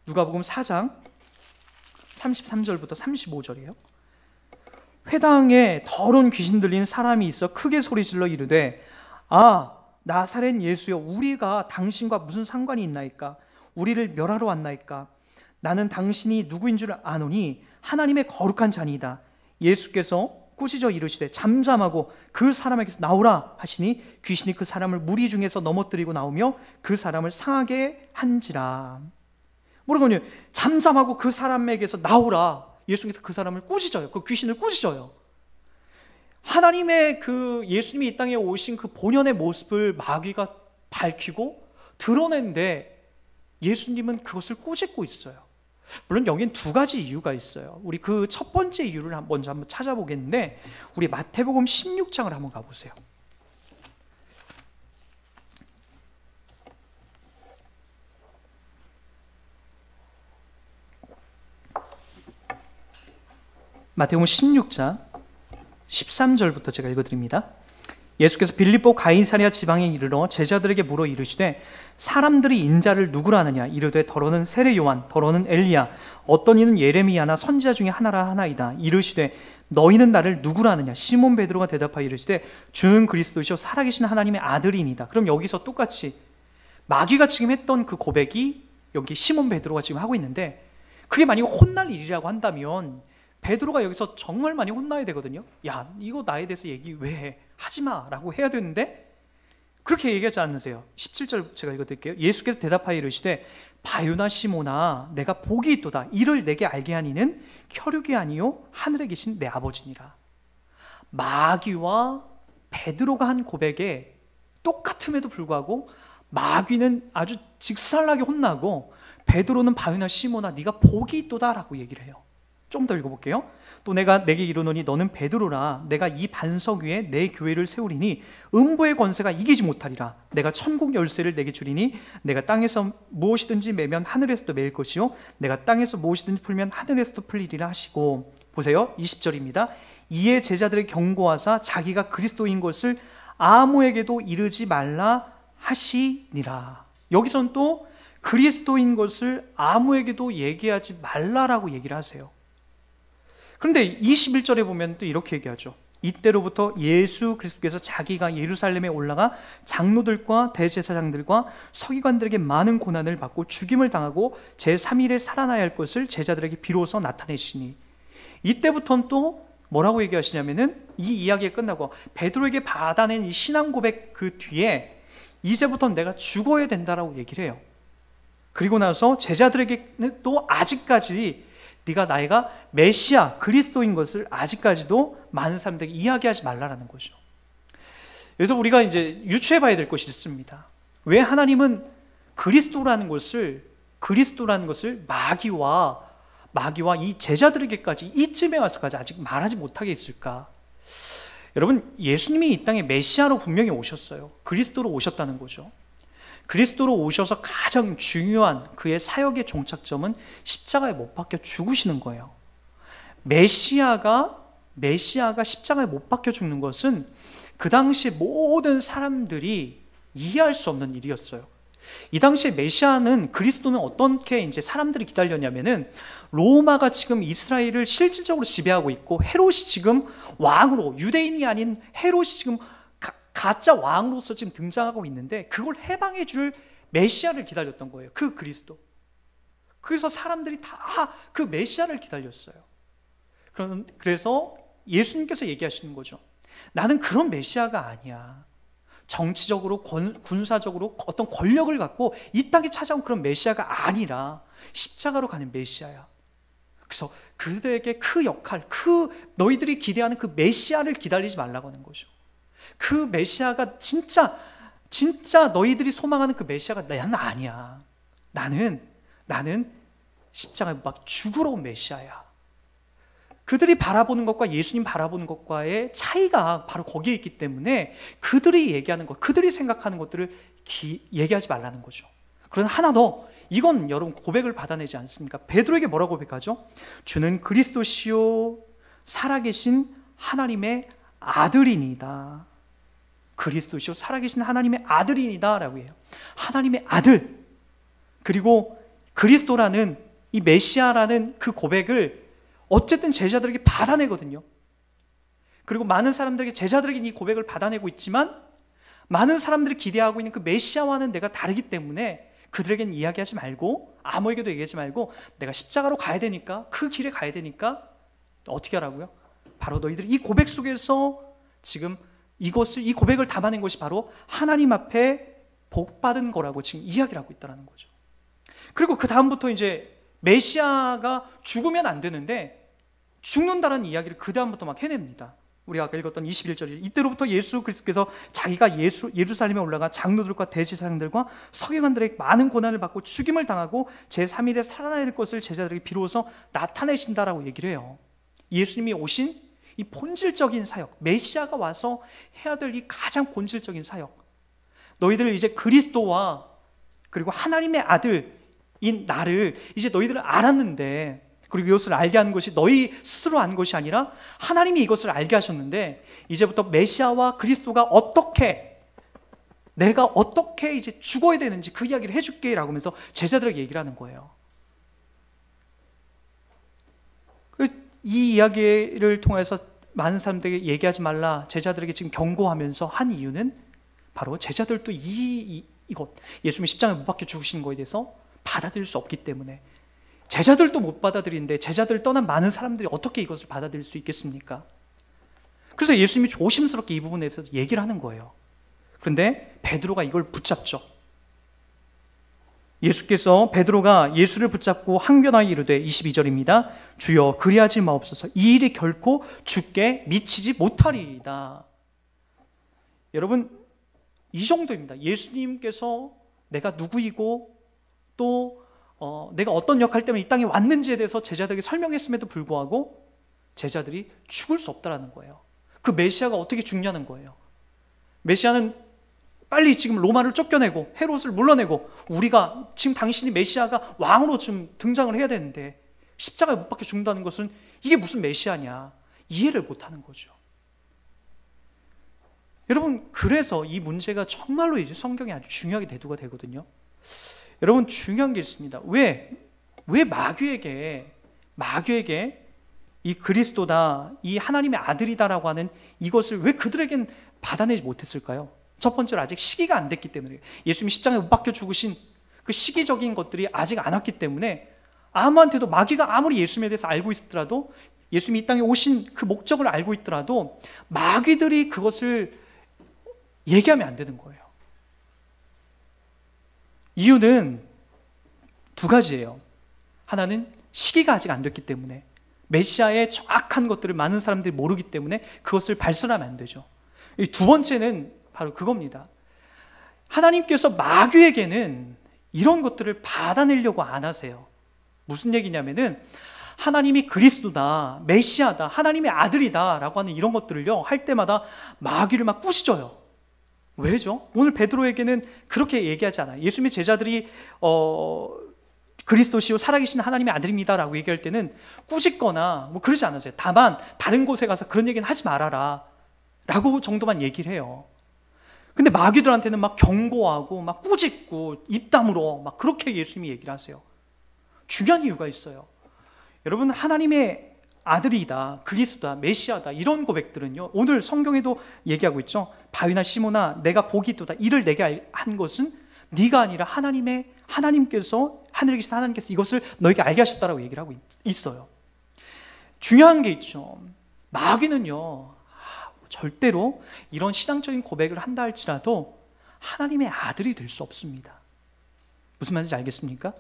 누가복음 4장 33절부터 35절이에요. 회당에 더러운 귀신 들린 사람이 있어 크게 소리질러 이르되 아, 나사렛 예수여, 우리가 당신과 무슨 상관이 있나이까? 우리를 멸하러 왔나이까? 나는 당신이 누구인 줄 아노니 하나님의 거룩한 자니이다. 예수께서 꾸짖어 이르시되 잠잠하고 그 사람에게서 나오라 하시니 귀신이 그 사람을 무리 중에서 넘어뜨리고 나오며 그 사람을 상하게 한지라. 뭐라고요? 잠잠하고 그 사람에게서 나오라. 예수님께서 그 사람을 꾸짖어요. 그 귀신을 꾸짖어요. 하나님의 그 예수님이 이 땅에 오신 그 본연의 모습을 마귀가 밝히고 드러낸데 예수님은 그것을 꾸짖고 있어요. 물론 여기는 두 가지 이유가 있어요. 우리 그 첫 번째 이유를 먼저 한번 찾아보겠는데, 우리 마태복음 16장을 한번 가보세요. 마태복음 16장 13절부터 제가 읽어드립니다. 예수께서 빌립보 가이사랴 지방에 이르러 제자들에게 물어 이르시되 사람들이 인자를 누구라 하느냐. 이르되 더러는 세례 요한, 더러는 엘리야, 어떤 이는 예레미야나 선지자 중에 하나라 하나이다. 이르시되 너희는 나를 누구라 하느냐. 시몬 베드로가 대답하여 이르시되 주는 그리스도시요 살아계신 하나님의 아들이니이다. 그럼 여기서 똑같이 마귀가 지금 했던 그 고백이 여기 시몬 베드로가 지금 하고 있는데, 그게 만약에 혼날 일이라고 한다면 베드로가 여기서 정말 많이 혼나야 되거든요. 야, 이거 나에 대해서 얘기 왜 해? 하지마 라고 해야 되는데 그렇게 얘기하지 않으세요. 17절 제가 읽어드릴게요. 예수께서 대답하여 이르시되 바요나 시모나 내가 복이 있도다. 이를 내게 알게 하니는 혈육이 아니요 하늘에 계신 내 아버지니라. 마귀와 베드로가 한 고백에 똑같음에도 불구하고 마귀는 아주 직살나게 혼나고 베드로는 바요나 시모나 네가 복이 있도다 라고 얘기를 해요. 좀 더 읽어볼게요. 또 내가 내게 이르노니 너는 베드로라. 내가 이 반석 위에 내 교회를 세우리니 음부의 권세가 이기지 못하리라. 내가 천국 열쇠를 내게 주리니 내가 땅에서 무엇이든지 매면 하늘에서도 매일 것이요 내가 땅에서 무엇이든지 풀면 하늘에서도 풀리리라 하시고. 보세요, 20절입니다. 이에 제자들의 경고하사 자기가 그리스도인 것을 아무에게도 이르지 말라 하시니라. 여기선 또 그리스도인 것을 아무에게도 얘기하지 말라라고 얘기를 하세요. 그런데 21절에 보면 또 이렇게 얘기하죠. 이때로부터 예수 그리스도께서 자기가 예루살렘에 올라가 장로들과 대제사장들과 서기관들에게 많은 고난을 받고 죽임을 당하고 제3일에 살아나야 할 것을 제자들에게 비로소 나타내시니. 이때부터는 또 뭐라고 얘기하시냐면은 이 이야기가 끝나고 베드로에게 받아낸 이 신앙 고백 그 뒤에 이제부터는 내가 죽어야 된다라고 얘기를 해요. 그리고 나서 제자들에게는 또 아직까지 네가 나이가 메시아 그리스도인 것을 아직까지도 많은 사람들에게 이야기하지 말라라는 거죠. 그래서 우리가 이제 유추해 봐야 될 것이 있습니다. 왜 하나님은 그리스도라는 것을 마귀와 이 제자들에게까지 이쯤에 와서까지 아직 말하지 못하게 했을까? 여러분, 예수님이 이 땅에 메시아로 분명히 오셨어요. 그리스도로 오셨다는 거죠. 그리스도로 오셔서 가장 중요한 그의 사역의 종착점은 십자가에 못 박혀 죽으시는 거예요. 메시아가 십자가에 못 박혀 죽는 것은 그 당시 모든 사람들이 이해할 수 없는 일이었어요. 이 당시에 메시아는, 그리스도는 어떻게 이제 사람들이 기다렸냐면은, 로마가 지금 이스라엘을 실질적으로 지배하고 있고 헤롯이 지금 왕으로, 유대인이 아닌 헤롯이 지금 가짜 왕으로서 지금 등장하고 있는데 그걸 해방해 줄 메시아를 기다렸던 거예요. 그 그리스도. 그래서 사람들이 다 그 메시아를 기다렸어요. 그래서 예수님께서 얘기하시는 거죠. 나는 그런 메시아가 아니야. 정치적으로, 군사적으로 어떤 권력을 갖고 이 땅에 찾아온 그런 메시아가 아니라 십자가로 가는 메시아야. 그래서 그들에게 그 역할, 너희들이 기대하는 그 메시아를 기다리지 말라고 하는 거죠. 그 메시아가 진짜 너희들이 소망하는 그 메시아가 나는 아니야. 나는 십자가에 막 죽으러 온 메시아야. 그들이 바라보는 것과 예수님 바라보는 것과의 차이가 바로 거기에 있기 때문에 그들이 얘기하는 것, 그들이 생각하는 것들을 얘기하지 말라는 거죠. 그러나 하나 더, 이건 여러분 고백을 받아내지 않습니까? 베드로에게 뭐라고 고백하죠? 주는 그리스도시요 살아계신 하나님의 아들이니다. 그리스도시요 살아계신 하나님의 아들이니다 라고 해요. 하나님의 아들, 그리고 그리스도라는 이 메시아라는 그 고백을 어쨌든 제자들에게 받아내거든요. 그리고 많은 사람들에게, 제자들에게 이 고백을 받아내고 있지만 많은 사람들이 기대하고 있는 그 메시아와는 내가 다르기 때문에 그들에게는 이야기하지 말고, 아무에게도 얘기하지 말고, 내가 십자가로 가야 되니까, 그 길에 가야 되니까 어떻게 하라고요? 바로 너희들이 이 고백 속에서 지금 이 고백을 담아낸 것이 바로 하나님 앞에 복받은 거라고 지금 이야기를 하고 있다는 거죠. 그리고 그 다음부터 이제 메시아가 죽으면 안 되는데 죽는다는 이야기를 그 다음부터 막 해냅니다. 우리가 아까 읽었던 21절이 이때로부터 예수 그리스도께서 자기가 예루살렘에 올라가 장로들과 대제사장들과 서기관들에게 많은 고난을 받고 죽임을 당하고 제3일에 살아날 것을 제자들에게 비로소 나타내신다라고 얘기를 해요. 예수님이 오신 이 본질적인 사역, 메시아가 와서 해야 될 이 가장 본질적인 사역, 너희들 이제 그리스도와 그리고 하나님의 아들인 나를 이제 너희들은 알았는데, 그리고 이것을 알게 하는 것이 너희 스스로 한 것이 아니라 하나님이 이것을 알게 하셨는데, 이제부터 메시아와 그리스도가 내가 어떻게 이제 죽어야 되는지 그 이야기를 해줄게 라고 하면서 제자들에게 얘기를 하는 거예요. 이 이야기를 통해서 많은 사람들에게 얘기하지 말라 제자들에게 지금 경고하면서 한 이유는 바로 제자들도 이것 예수님이 십자가에 못 박혀 죽으신 거에 대해서 받아들일 수 없기 때문에, 제자들도 못 받아들이는데 제자들을 떠난 많은 사람들이 어떻게 이것을 받아들일 수 있겠습니까? 그래서 예수님이 조심스럽게 이 부분에서 얘기를 하는 거예요. 그런데 베드로가 이걸 붙잡죠. 베드로가 예수를 붙잡고 항변하여 이르되 22절입니다. 주여 그리하지 마옵소서. 이 일이 결코 주께 미치지 못하리이다. 여러분, 이 정도입니다. 예수님께서 내가 누구이고 또 내가 어떤 역할 때문에 이 땅에 왔는지에 대해서 제자들에게 설명했음에도 불구하고 제자들이 죽을 수 없다는 거예요. 그 메시아가 어떻게 죽냐는 거예요. 메시아는 빨리 지금 로마를 쫓겨내고 헤롯을 물러내고 우리가 지금 당신이 메시아가 왕으로 좀 등장을 해야 되는데 십자가에 못 박혀 죽는다는 것은 이게 무슨 메시아냐, 이해를 못하는 거죠. 여러분, 그래서 이 문제가 정말로 이제 성경에 아주 중요하게 대두가 되거든요. 여러분, 중요한 게 있습니다. 왜 마귀에게 이 그리스도다, 이 하나님의 아들이다라고 하는 이것을 왜 그들에겐 받아내지 못했을까요? 첫 번째로 아직 시기가 안 됐기 때문에, 예수님이 십자가에 못 박혀 죽으신 그 시기적인 것들이 아직 안 왔기 때문에 아무한테도, 마귀가 아무리 예수님에 대해서 알고 있더라도, 예수님이 이 땅에 오신 그 목적을 알고 있더라도 마귀들이 그것을 얘기하면 안 되는 거예요. 이유는 두 가지예요. 하나는 시기가 아직 안 됐기 때문에, 메시아의 정확한 것들을 많은 사람들이 모르기 때문에 그것을 발설하면 안 되죠. 두 번째는 바로 그겁니다. 하나님께서 마귀에게는 이런 것들을 받아내려고 안 하세요. 무슨 얘기냐면은 하나님이 그리스도다, 메시아다, 하나님의 아들이다 라고 하는 이런 것들을요 할 때마다 마귀를 막 꾸짖어요. 왜죠? 오늘 베드로에게는 그렇게 얘기하지 않아요. 예수님의 제자들이 그리스도시요 살아계신 하나님의 아들입니다 라고 얘기할 때는 꾸짖거나 뭐 그러지 않았어요. 다만 다른 곳에 가서 그런 얘기는 하지 말아라 라고 정도만 얘기를 해요. 근데 마귀들한테는 막 경고하고 막 꾸짖고 입 다물어 막 그렇게 예수님이 얘기를 하세요. 중요한 이유가 있어요. 여러분, 하나님의 아들이다, 그리스도다, 메시아다, 이런 고백들은요 오늘 성경에도 얘기하고 있죠. 바위나 시몬아, 내가 복이 있도다, 이를 내게 한 것은 네가 아니라 하나님께서, 하늘에 계신 하나님께서 이것을 너에게 알게 하셨다라고 얘기를 하고 있어요. 중요한 게 있죠. 마귀는요 절대로 이런 신앙적인 고백을 한다 할지라도 하나님의 아들이 될 수 없습니다. 무슨 말인지 알겠습니까?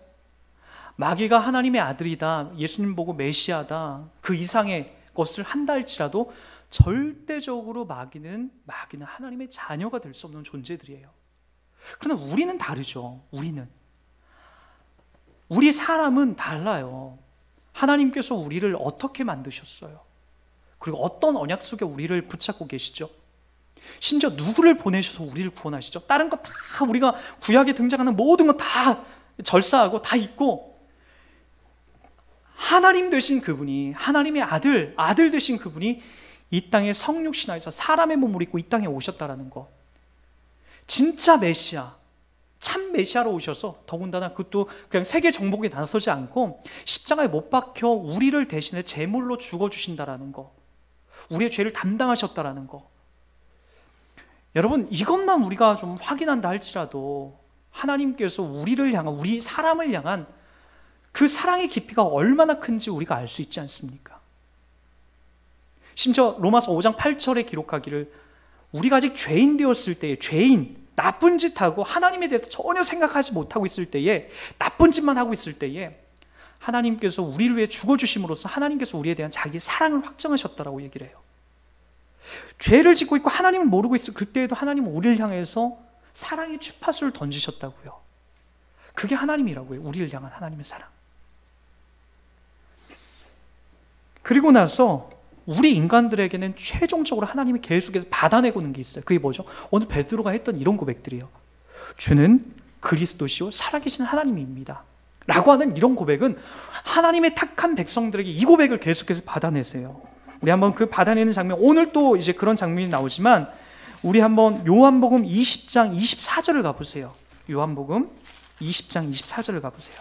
마귀가 하나님의 아들이다, 예수님 보고 메시아다, 그 이상의 것을 한다 할지라도 절대적으로 마귀는 하나님의 자녀가 될 수 없는 존재들이에요. 그러나 우리는 다르죠. 우리 사람은 달라요. 하나님께서 우리를 어떻게 만드셨어요? 그리고 어떤 언약 속에 우리를 붙잡고 계시죠? 심지어 누구를 보내셔서 우리를 구원하시죠? 다른 거 다, 우리가 구약에 등장하는 모든 거 다 절사하고 다 잊고 하나님 되신 그분이, 하나님의 아들 되신 그분이 이 땅에 성육신하여서 사람의 몸을 입고 이 땅에 오셨다라는 것, 진짜 메시아, 참 메시아로 오셔서 더군다나 그것도 그냥 세계 정복에 나서지 않고 십자가에 못 박혀 우리를 대신해 제물로 죽어주신다라는 것, 우리의 죄를 담당하셨다라는 것. 여러분, 이것만 우리가 좀 확인한다 할지라도 하나님께서 우리를 향한, 우리 사람을 향한 그 사랑의 깊이가 얼마나 큰지 우리가 알 수 있지 않습니까? 심지어 로마서 5장 8절에 기록하기를 우리가 아직 죄인 되었을 때에, 죄인, 나쁜 짓 하고 하나님에 대해서 전혀 생각하지 못하고 있을 때에, 나쁜 짓만 하고 있을 때에 하나님께서 우리를 위해 죽어주심으로써 하나님께서 우리에 대한 자기 사랑을 확정하셨다라고 얘기를 해요. 죄를 짓고 있고 하나님을 모르고 있을 그때에도 하나님은 우리를 향해서 사랑의 주파수를 던지셨다고요. 그게 하나님이라고요. 우리를 향한 하나님의 사랑. 그리고 나서 우리 인간들에게는 최종적으로 하나님이 계속해서 받아내고 있는 게 있어요. 그게 뭐죠? 오늘 베드로가 했던 이런 고백들이에요. 주는 그리스도시요 살아계신 하나님입니다 라고 하는 이런 고백은 하나님의 택한 백성들에게 이 고백을 계속해서 받아내세요. 우리 한번 그 받아내는 장면, 오늘 또 이제 그런 장면이 나오지만 우리 한번 요한복음 20장 24절을 가보세요. 요한복음 20장 24절을 가보세요.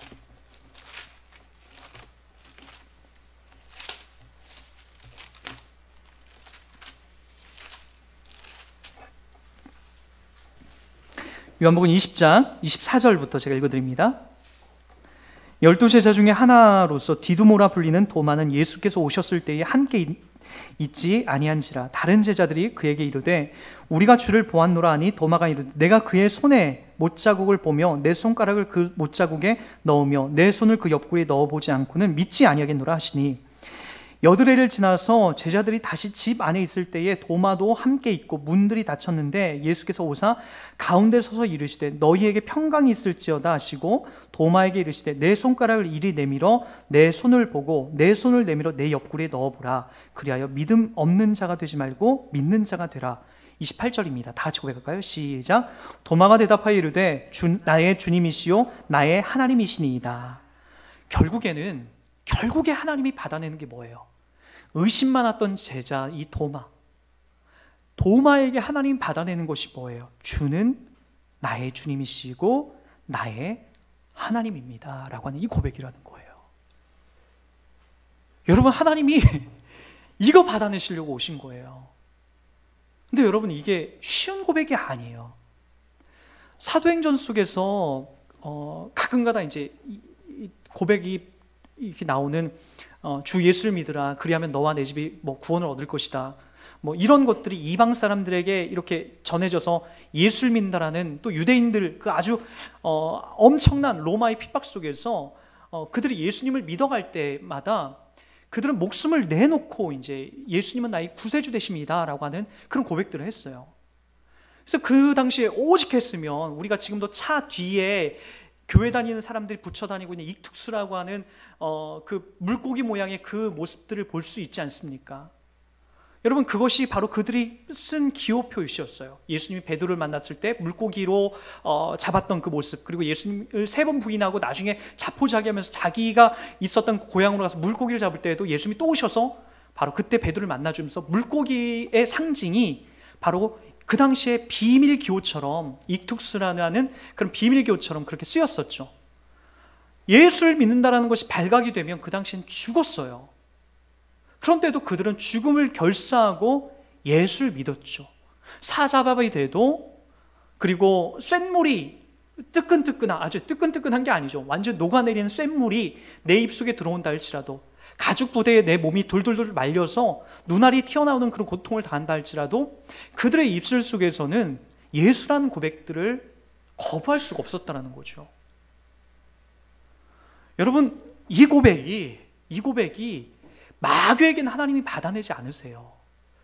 요한복음 20장 24절부터 제가 읽어드립니다. 12제자 중에 하나로서 디두모라 불리는 도마는 예수께서 오셨을 때에 함께 있지 아니한지라. 다른 제자들이 그에게 이르되 우리가 주를 보았노라 하니 도마가 이르되 내가 그의 손에 못자국을 보며 내 손가락을 그 못자국에 넣으며 내 손을 그 옆구리에 넣어보지 않고는 믿지 아니하겠노라 하시니, 여드레를 지나서 제자들이 다시 집 안에 있을 때에 도마도 함께 있고 문들이 닫혔는데 예수께서 오사 가운데 서서 이르시되 너희에게 평강이 있을지어다 하시고 도마에게 이르시되 내 손가락을 이리 내밀어 내 손을 보고 내 손을 내밀어 내 옆구리에 넣어보라. 그리하여 믿음 없는 자가 되지 말고 믿는 자가 되라. 28절입니다. 다 같이 고백할까요? 시작. 도마가 대답하여 이르되 나의 주님이시요 나의 하나님이시니이다. 결국에 하나님이 받아내는 게 뭐예요? 의심 많았던 제자 이 도마에게 하나님 받아내는 것이 뭐예요? 주는 나의 주님이시고 나의 하나님입니다 라고 하는 이 고백이라는 거예요. 여러분, 하나님이 이거 받아내시려고 오신 거예요. 근데 여러분, 이게 쉬운 고백이 아니에요. 사도행전 속에서 가끔가다 이제 이 고백이 이렇게 나오는 주 예수를 믿으라. 그리하면 너와 내 집이 뭐 구원을 얻을 것이다. 뭐 이런 것들이 이방 사람들에게 이렇게 전해져서 예수를 믿는다라는, 또 유대인들 그 아주 엄청난 로마의 핍박 속에서 그들이 예수님을 믿어갈 때마다 그들은 목숨을 내놓고 이제 예수님은 나의 구세주 되십니다라고 하는 그런 고백들을 했어요. 그래서 그 당시에 오직 했으면 우리가 지금도 차 뒤에 교회 다니는 사람들이 붙여 다니고 있는 익툭스라고 하는 그 물고기 모양의 그 모습들을 볼 수 있지 않습니까? 여러분, 그것이 바로 그들이 쓴 기호표시였어요. 예수님이 베드로를 만났을 때 물고기로 잡았던 그 모습, 그리고 예수님을 3번 부인하고 나중에 자포자기하면서 자기가 있었던 고향으로 가서 물고기를 잡을 때에도 예수님이 또 오셔서 바로 그때 베드로를 만나주면서 물고기의 상징이 바로 그 당시에 비밀 기호처럼, 익툭스라는 그런 비밀 기호처럼 그렇게 쓰였었죠. 예수를 믿는다는 것이 발각이 되면 그 당시엔 죽었어요. 그런데도 그들은 죽음을 결사하고 예수를 믿었죠. 사자밥이 돼도, 그리고 쇳물이 뜨끈뜨끈한, 아주 뜨끈뜨끈한 게 아니죠. 완전 녹아내리는 쇳물이 내 입속에 들어온다 할지라도, 가죽 부대에 내 몸이 돌돌돌 말려서 눈알이 튀어나오는 그런 고통을 당한다 할지라도 그들의 입술 속에서는 예수라는 고백들을 거부할 수가 없었다는 거죠. 여러분, 이 고백이 마귀에게는 하나님이 받아내지 않으세요.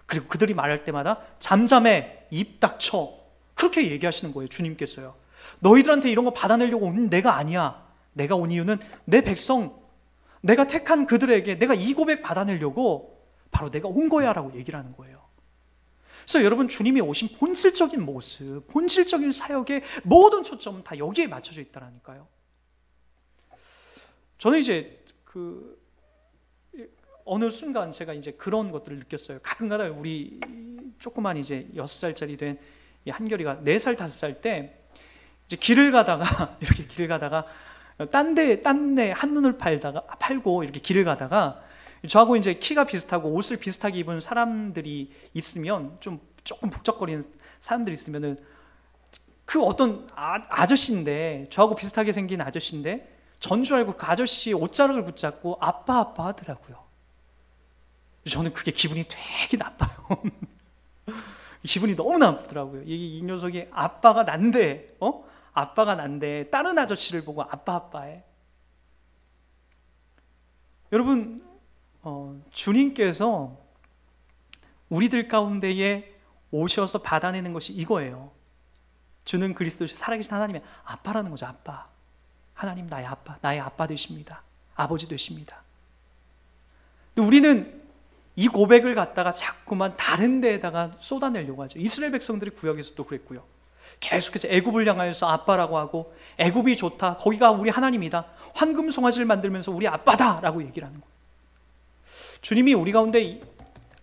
그리고 그들이 말할 때마다 잠잠해, 입 닥쳐, 그렇게 얘기하시는 거예요. 주님께서요. 너희들한테 이런 거 받아내려고 온 내가 아니야. 내가 온 이유는 내 백성, 내가 택한 그들에게 내가 이 고백 받아내려고 바로 내가 온 거야 라고 얘기를 하는 거예요. 그래서 여러분, 주님이 오신 본질적인 모습, 본질적인 사역의 모든 초점은 다 여기에 맞춰져 있다라니까요. 저는 이제 어느 순간 제가 이제 그런 것들을 느꼈어요. 가끔가다 우리 조그만 이제 6살짜리 된 이 한결이가 4살, 5살 때 이제 길을 가다가 이렇게 길을 가다가 딴 데 한눈을 팔고 이렇게 길을 가다가 저하고 이제 키가 비슷하고 옷을 비슷하게 입은 사람들이 있으면, 조금 북적거리는 사람들이 있으면은 그 어떤 아저씨인데, 저하고 비슷하게 생긴 아저씨인데 전 줄 알고 그 아저씨 옷자락을 붙잡고 아빠 하더라고요. 저는 그게 기분이 되게 나빠요. 기분이 너무 나쁘더라고요. 이 녀석이 아빠가 난데, 아빠가 난데 다른 아저씨를 보고 아빠해. 여러분, 주님께서 우리들 가운데에 오셔서 받아내는 것이 이거예요. 주는 그리스도 살아계신 하나님의 아빠라는 거죠. 아빠. 하나님 나의 아빠 되십니다. 아버지 되십니다. 근데 우리는 이 고백을 갖다가 자꾸만 다른 데에다가 쏟아내려고 하죠. 이스라엘 백성들이 구약에서도 그랬고요. 계속해서 애굽을 향하여서 아빠라고 하고, 애굽이 좋다, 거기가 우리 하나님이다, 황금 송아지를 만들면서 우리 아빠다라고 얘기를 하는 거예요. 주님이 우리 가운데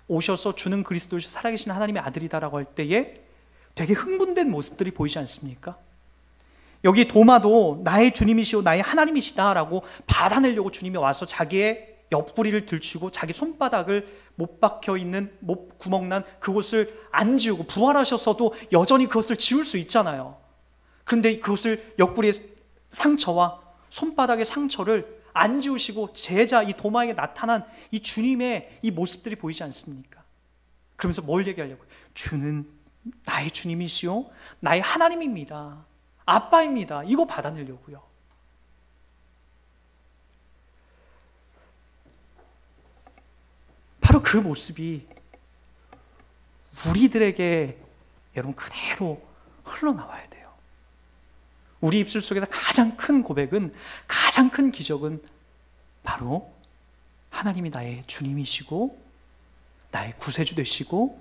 오셔서 주는 그리스도 살아계신 하나님의 아들이다라고 할 때에 되게 흥분된 모습들이 보이지 않습니까? 여기 도마도 나의 주님이시오 나의 하나님이시다라고 받아내려고 주님이 와서 자기의 옆구리를 들추고 자기 손바닥을 못 박혀 있는 못 구멍 난 그곳을 안 지우고, 부활하셨어도 여전히 그것을 지울 수 있잖아요. 그런데 그것을 옆구리의 상처와 손바닥의 상처를 안 지우시고 제자 이 도마에게 나타난 이 주님의 이 모습들이 보이지 않습니까? 그러면서 뭘 얘기하려고요? 주는 나의 주님이시오 나의 하나님입니다, 아빠입니다, 이거 받아내려고요. 바로 그 모습이 우리들에게 여러분 그대로 흘러나와야 돼요. 우리 입술 속에서 가장 큰 고백은, 가장 큰 기적은 바로 하나님이 나의 주님이시고 나의 구세주 되시고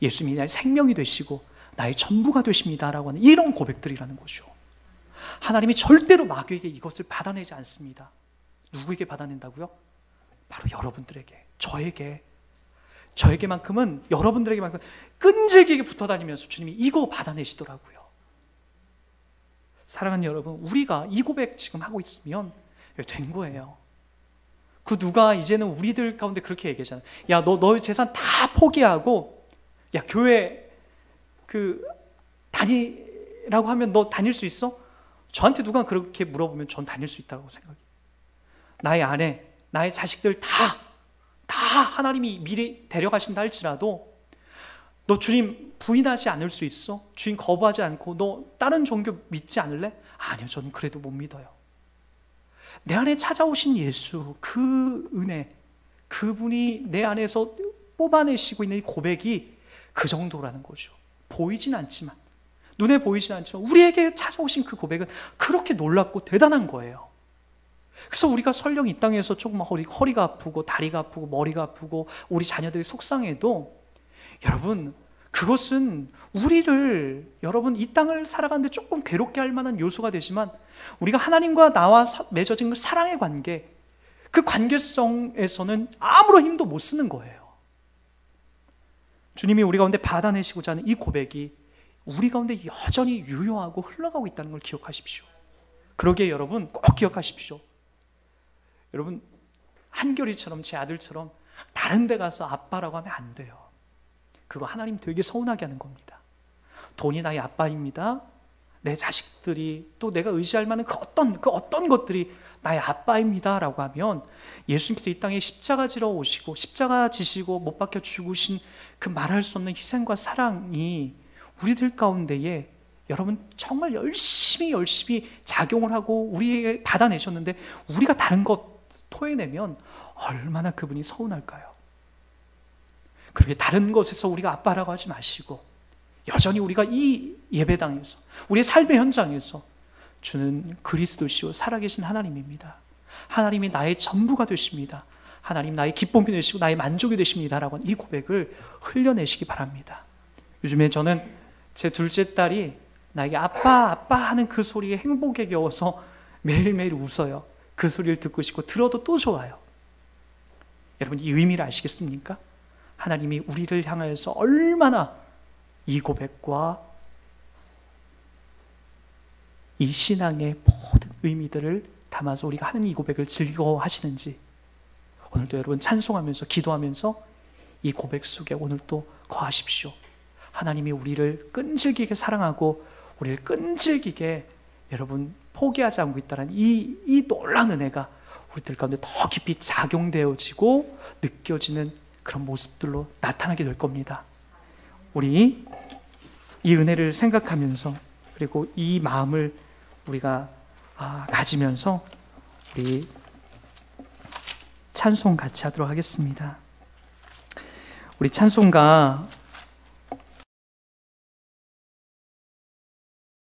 예수님이 나의 생명이 되시고 나의 전부가 되십니다라고 하는 이런 고백들이라는 거죠. 하나님이 절대로 마귀에게 이것을 받아내지 않습니다. 누구에게 받아낸다고요? 바로 여러분들에게, 저에게만큼은, 여러분들에게만큼 끈질기게 붙어다니면서 주님이 이거 받아내시더라고요. 사랑하는 여러분, 우리가 이 고백 지금 하고 있으면 된 거예요. 그 누가 이제는 우리들 가운데 그렇게 얘기하잖아요. 야, 너의 재산 다 포기하고, 야, 교회 다니라고 하면 너 다닐 수 있어? 저한테 누가 그렇게 물어보면 전 다닐 수 있다고 생각해요. 나의 아내, 나의 자식들 다 하나님이 미리 데려가신다 할지라도 너 주님 부인하지 않을 수 있어? 주님 거부하지 않고 너 다른 종교 믿지 않을래? 아니요, 저는 그래도 못 믿어요. 내 안에 찾아오신 예수, 그 은혜, 그분이 내 안에서 뽑아내시고 있는 이 고백이 그 정도라는 거죠. 보이진 않지만, 눈에 보이진 않지만 우리에게 찾아오신 그 고백은 그렇게 놀랍고 대단한 거예요. 그래서 우리가 설령 이 땅에서 조금 허리가 아프고 다리가 아프고 머리가 아프고 우리 자녀들이 속상해도, 여러분 그것은 우리를, 여러분 이 땅을 살아가는데 조금 괴롭게 할 만한 요소가 되지만, 우리가 하나님과 나와 맺어진 그 사랑의 관계, 그 관계성에서는 아무런 힘도 못 쓰는 거예요. 주님이 우리 가운데 받아내시고자 하는 이 고백이 우리 가운데 여전히 유효하고 흘러가고 있다는 걸 기억하십시오. 그러기에 여러분 꼭 기억하십시오. 여러분, 한결이처럼, 제 아들처럼 다른 데 가서 아빠라고 하면 안 돼요. 그거 하나님 되게 서운하게 하는 겁니다. 돈이 나의 아빠입니다, 내 자식들이, 또 내가 의지할 만한 그 어떤 것들이 나의 아빠입니다 라고 하면, 예수님께서 이 땅에 십자가 지러 오시고 십자가 지시고 못 박혀 죽으신 그 말할 수 없는 희생과 사랑이 우리들 가운데에 여러분 정말 열심히 작용을 하고 우리에게 받아내셨는데, 우리가 다른 것 토해내면 얼마나 그분이 서운할까요? 그렇게 다른 것에서 우리가 아빠라고 하지 마시고, 여전히 우리가 이 예배당에서, 우리의 삶의 현장에서 주는 그리스도시요 살아계신 하나님입니다, 하나님이 나의 전부가 되십니다, 하나님 나의 기쁨이 되시고 나의 만족이 되십니다 라고 하는 이 고백을 흘려내시기 바랍니다. 요즘에 저는 제 둘째 딸이 나에게 아빠 하는 그 소리에 행복에 겨워서 매일매일 웃어요. 그 소리를 듣고 싶고 들어도 또 좋아요. 여러분, 이 의미를 아시겠습니까? 하나님이 우리를 향하여서 얼마나 이 고백과 이 신앙의 모든 의미들을 담아서 우리가 하는 이 고백을 즐거워하시는지, 오늘도 여러분 찬송하면서 기도하면서 이 고백 속에 오늘 또 거하십시오. 하나님이 우리를 끈질기게 사랑하고 우리를 끈질기게 여러분 포기하지 않고 있다는 이 놀라운 은혜가 우리들 가운데 더 깊이 작용되어지고 느껴지는 그런 모습들로 나타나게 될 겁니다. 우리 이 은혜를 생각하면서, 그리고 이 마음을 우리가 가지면서 우리 찬송 같이 하도록 하겠습니다. 우리 찬송가